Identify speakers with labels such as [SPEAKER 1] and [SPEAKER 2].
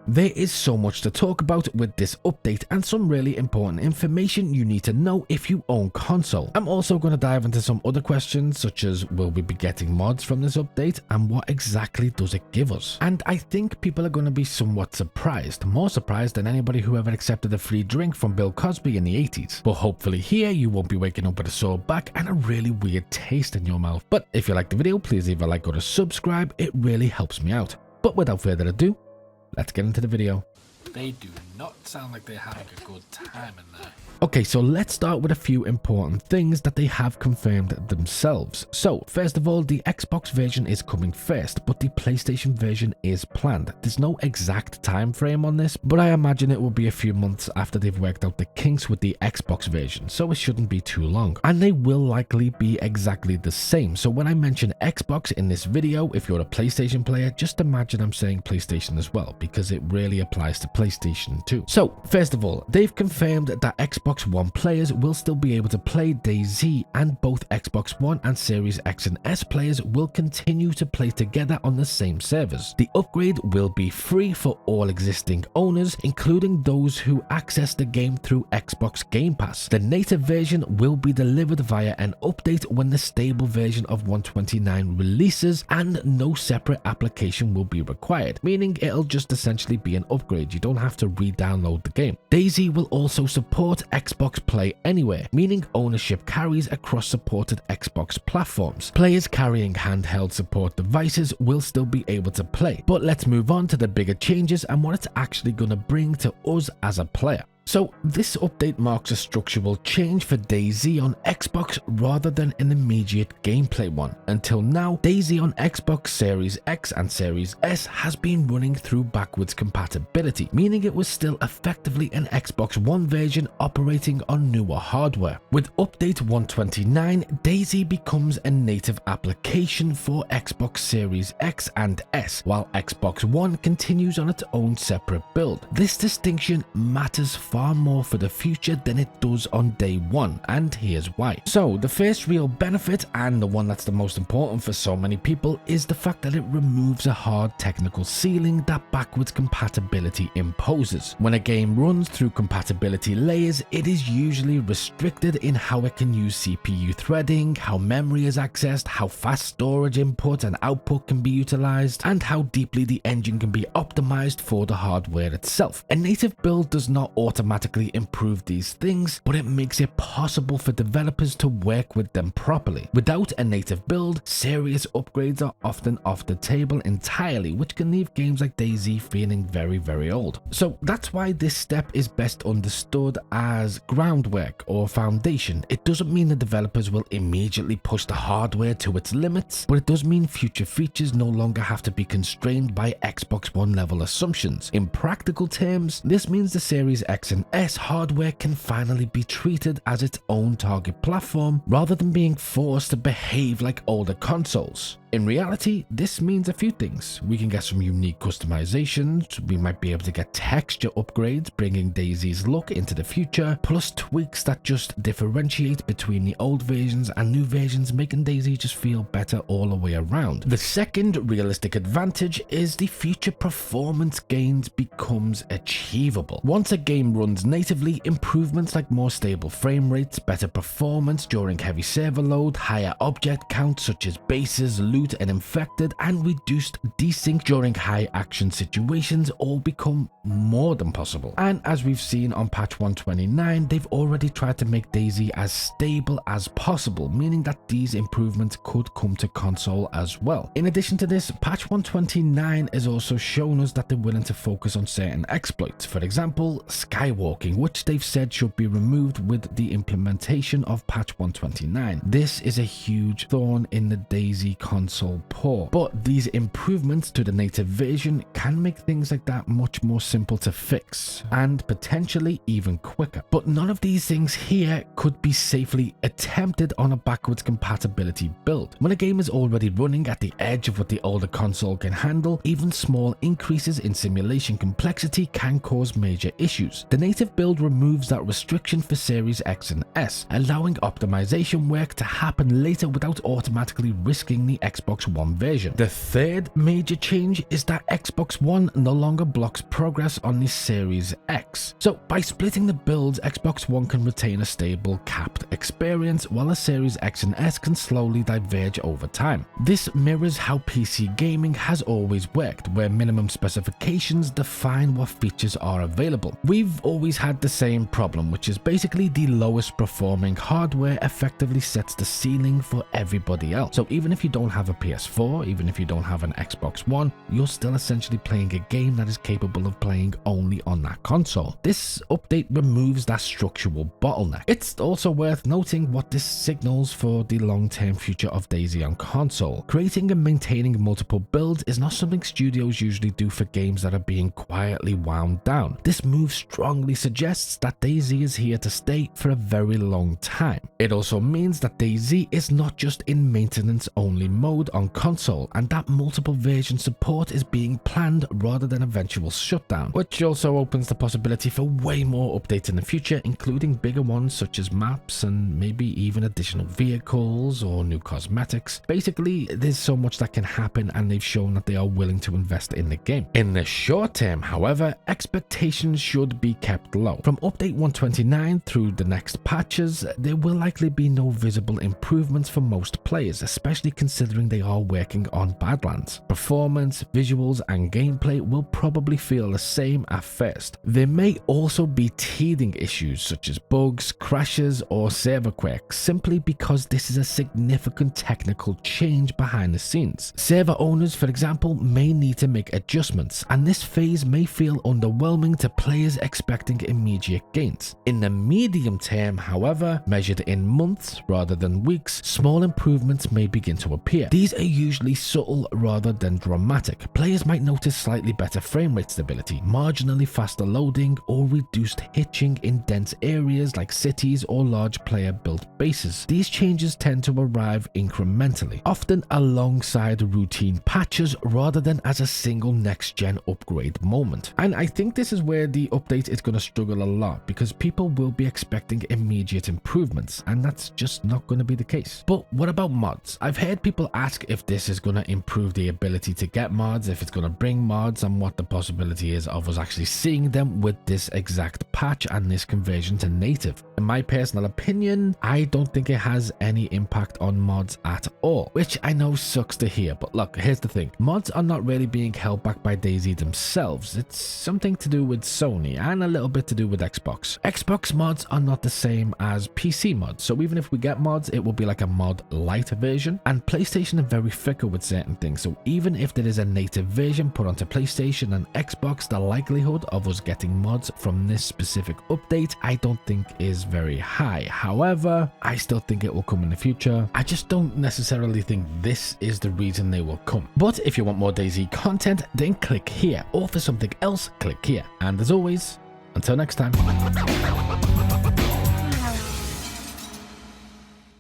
[SPEAKER 1] There is so much to talk about with this update and some really important information you need to know if you own console. I'm also going to dive into some other questions such as will we be getting mods from this update and what exactly does it give us? And I think people are going to be somewhat surprised, more surprised than anybody who ever accepted a free drink from Bill Cosby in the 80s. But hopefully here you won't be waking up with a sore back and a really weird taste in your mouth. But if you like the video, please leave a like or a subscribe, it really helps me out. But without further ado, let's get into the video.
[SPEAKER 2] They do not sound like they're having a good time in there.
[SPEAKER 1] Okay, so let's start with a few important things that they have confirmed themselves. So, first of all, the Xbox version is coming first, but the PlayStation version is planned. There's no exact time frame on this, but I imagine it will be a few months after they've worked out the kinks with the Xbox version, so it shouldn't be too long. And they will likely be exactly the same. So when I mention Xbox in this video, if you're a PlayStation player, just imagine I'm saying PlayStation as well, because it really applies to PlayStation too. So, first of all, they've confirmed that Xbox One players will still be able to play DayZ, and both Xbox One and Series X and S players will continue to play together on the same servers. The upgrade will be free for all existing owners, including those who access the game through Xbox Game Pass. The native version will be delivered via an update when the stable version of 129 releases, and no separate application will be required, meaning it'll just essentially be an upgrade. You don't have to re-download the game. DayZ will also support Xbox Play Anywhere, meaning ownership carries across supported Xbox platforms. Players carrying handheld support devices will still be able to play. But let's move on to the bigger changes and what it's actually going to bring to us as a player. So this update marks a structural change for DayZ on Xbox rather than an immediate gameplay one. Until now, DayZ on Xbox Series X and Series S has been running through backwards compatibility, meaning it was still effectively an Xbox One version operating on newer hardware. With update 129, DayZ becomes a native application for Xbox Series X and S, while Xbox One continues on its own separate build. This distinction matters far more for the future than it does on day one, and here's why. So the first real benefit, and the one that's the most important for so many people, is the fact that it removes a hard technical ceiling that backwards compatibility imposes. When a game runs through compatibility layers, it is usually restricted in how it can use CPU threading, how memory is accessed, how fast storage input and output can be utilized, and how deeply the engine can be optimized for the hardware itself. A native build does not automatically improve these things, but it makes it possible for developers to work with them properly. Without a native build, serious upgrades are often off the table entirely, which can leave games like DayZ feeling very, very old. So that's why this step is best understood as groundwork or foundation. It doesn't mean the developers will immediately push the hardware to its limits, but it does mean future features no longer have to be constrained by Xbox One level assumptions. In practical terms, this means the Series X and S hardware can finally be treated as its own target platform rather than being forced to behave like older consoles. In reality, this means a few things. We can get some unique customizations, we might be able to get texture upgrades bringing DayZ's look into the future, plus tweaks that just differentiate between the old versions and new versions, making DayZ just feel better all the way around. The second realistic advantage is the future performance gains becomes achievable. Once a game runs natively, improvements like more stable frame rates, better performance during heavy server load, higher object counts such as bases, loot and infected, and reduced desync during high action situations all become more than possible. And as we've seen on patch 129, they've already tried to make DayZ as stable as possible, meaning that these improvements could come to console as well. In addition to this, patch 129 has also shown us that they're willing to focus on certain exploits. For example, skywalking, which they've said should be removed with the implementation of patch 129. This is a huge thorn in the DayZ console port, but these improvements to the native version can make things like that much more simple to fix and potentially even quicker. But none of these things here could be safely attempted on a backwards compatibility build. When a game is already running at the edge of what the older console can handle, even small increases in simulation complexity can cause major issues. The native build removes that restriction for Series X and S, allowing optimization work to happen later without automatically risking the Xbox One version. The third major change is that Xbox One no longer blocks progress on the Series X. So by splitting the builds, Xbox One can retain a stable, capped experience, while the Series X and S can slowly diverge over time. This mirrors how PC gaming has always worked, where minimum specifications define what features are available. We've always had the same problem, which is basically the lowest performing hardware effectively sets the ceiling for everybody else. So even if you don't have a PS4, even if you don't have an Xbox One, you're still essentially playing a game that is capable of playing only on that console. This update removes that structural bottleneck. It's also worth noting what this signals for the long-term future of DayZ on console. Creating and maintaining multiple builds is not something studios usually do for games that are being quietly wound down. This move strongly suggests that DayZ is here to stay for a very long time. It also means that DayZ is not just in maintenance only mode on console, and that multiple version support is being planned rather than eventual shutdown, which also opens the possibility for way more updates in the future, including bigger ones such as maps and maybe even additional vehicles or new cosmetics. Basically, there's so much that can happen, and they've shown that they are willing to invest in the game. In the short term, however, expectations should be kept low. From update 129 through the next patches, there will likely be no visible improvements for most players, especially considering they are working on Badlands. Performance, visuals, and gameplay will probably feel the same at first. There may also be teething issues such as bugs, crashes, or server quirks, simply because this is a significant technical change behind the scenes. Server owners, for example, may need to make adjustments, and this phase may feel underwhelming to players expecting immediate gains. In the medium term, however, measured in months rather than weeks, small improvements may begin to appear. These are usually subtle rather than dramatic. Players might notice slightly better frame rate stability, marginally faster loading, or reduced hitching in dense areas like cities or large player-built bases. These changes tend to arrive incrementally, often alongside routine patches rather than as a single next-gen upgrade moment. And I think this is where the update is going to struggle a lot, because people will be expecting immediate improvements, and that's just not going to be the case. But what about mods? I've heard people ask if this is going to improve the ability to get mods, if it's going to bring mods, and what the possibility is of us actually seeing them with this exact patch and this conversion to native. In my personal opinion, I don't think it has any impact on mods at all, which I know sucks to hear, but look, here's the thing. Mods are not really being held back by DayZ themselves. It's something to do with Sony and a little bit to do with Xbox. Xbox mods are not the same as PC mods, so even if we get mods, it will be like a mod light version, and PlayStation are very fickle with certain things, so even if there is a native version put onto PlayStation and Xbox, the likelihood of us getting mods from this specific update I don't think is very high. However, I still think it will come in the future. I just don't necessarily think this is the reason they will come. But if you want more DayZ content, then click here, or for something else, click here. And as always, until next time.